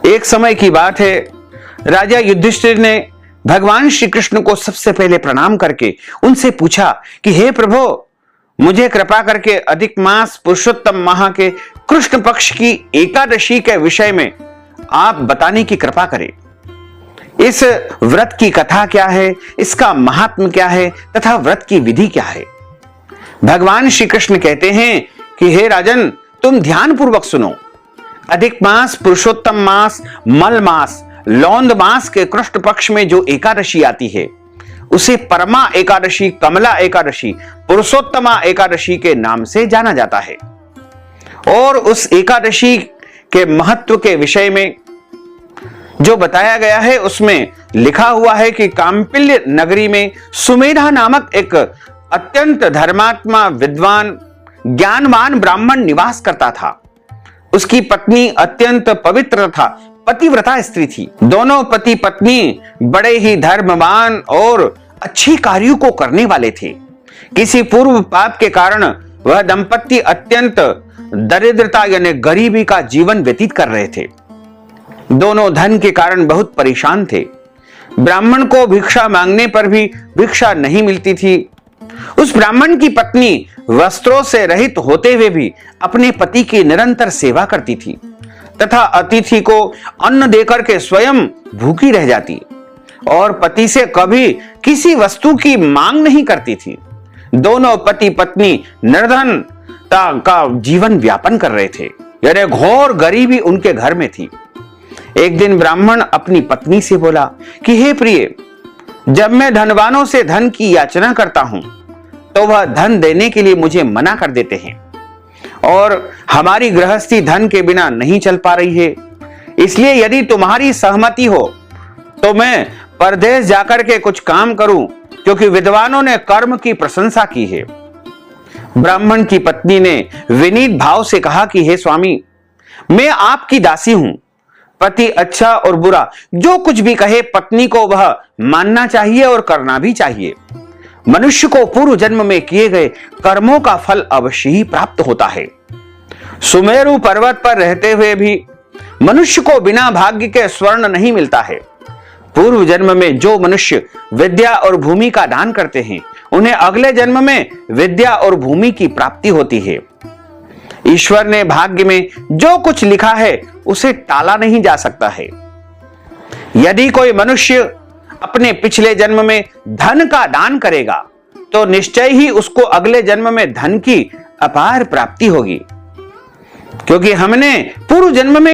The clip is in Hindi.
एक समय की बात है, राजा युधिष्ठिर ने भगवान श्री कृष्ण को सबसे पहले प्रणाम करके उनसे पूछा कि हे प्रभु, मुझे कृपा करके अधिक मास पुरुषोत्तम माह के कृष्ण पक्ष की एकादशी के विषय में आप बताने की कृपा करें। इस व्रत की कथा क्या है, इसका महात्म्य क्या है तथा व्रत की विधि क्या है। भगवान श्री कृष्ण कहते हैं कि हे राजन, तुम ध्यान पूर्वक सुनो। अधिक मास, पुरुषोत्तम मास, मल मास, लौंद मास के कृष्ण पक्ष में जो एकादशी आती है उसे परमा एकादशी, कमला एकादशी, पुरुषोत्तमा एकादशी के नाम से जाना जाता है। और उस एकादशी के महत्व के विषय में जो बताया गया है उसमें लिखा हुआ है कि काम्पिल्य नगरी में सुमेधा नामक एक अत्यंत धर्मात्मा, विद्वान, ज्ञानवान ब्राह्मण निवास करता था। उसकी पत्नी अत्यंत पवित्र तथा पतिव्रता स्त्री थी। दोनों पति पत्नी बड़े ही धर्मवान और अच्छी कार्यों को करने वाले थे। किसी पूर्व पाप के कारण वह दंपति अत्यंत दरिद्रता यानी गरीबी का जीवन व्यतीत कर रहे थे। दोनों धन के कारण बहुत परेशान थे। ब्राह्मण को भिक्षा मांगने पर भी भिक्षा नहीं मिलती थी। उस ब्राह्मण की पत्नी वस्त्रों से रहित होते हुए भी अपने पति की निरंतर सेवा करती थी तथा अतिथि को अन्न देकर के स्वयं भूखी रह जाती और पति से कभी किसी वस्तु की मांग नहीं करती थी। दोनों पति पत्नी निर्धनता का जीवन व्यापन कर रहे थे, यानी घोर गरीबी उनके घर में थी। एक दिन ब्राह्मण अपनी पत्नी से बोला कि हे प्रिय, जब मैं धनवानों से धन की याचना करता हूं तो वह धन देने के लिए मुझे मना कर देते हैं और हमारी गृहस्थी धन के बिना नहीं चल पा रही है। इसलिए यदि तुम्हारी सहमति हो तो मैं परदेश जाकर के कुछ काम करूं, क्योंकि विद्वानों ने कर्म की प्रशंसा की है। ब्राह्मण की पत्नी ने विनीत भाव से कहा कि हे स्वामी, मैं आपकी दासी हूं। पति अच्छा और बुरा जो कुछ भी कहे, पत्नी को वह मानना चाहिए और करना भी चाहिए। मनुष्य को पूर्व जन्म में किए गए कर्मों का फल अवश्य ही प्राप्त होता है। सुमेरु पर्वत पर रहते हुए भी मनुष्य को बिना भाग्य के स्वर्ण नहीं मिलता है। पूर्व जन्म में जो मनुष्य विद्या और भूमि का दान करते हैं उन्हें अगले जन्म में विद्या और भूमि की प्राप्ति होती है। ईश्वर ने भाग्य में जो कुछ लिखा है उसे टाला नहीं जा सकता है। यदि कोई मनुष्य अपने पिछले जन्म में धन का दान करेगा तो निश्चय ही उसको अगले जन्म में धन की अपार प्राप्ति होगी, क्योंकि हमने पूर्व जन्म में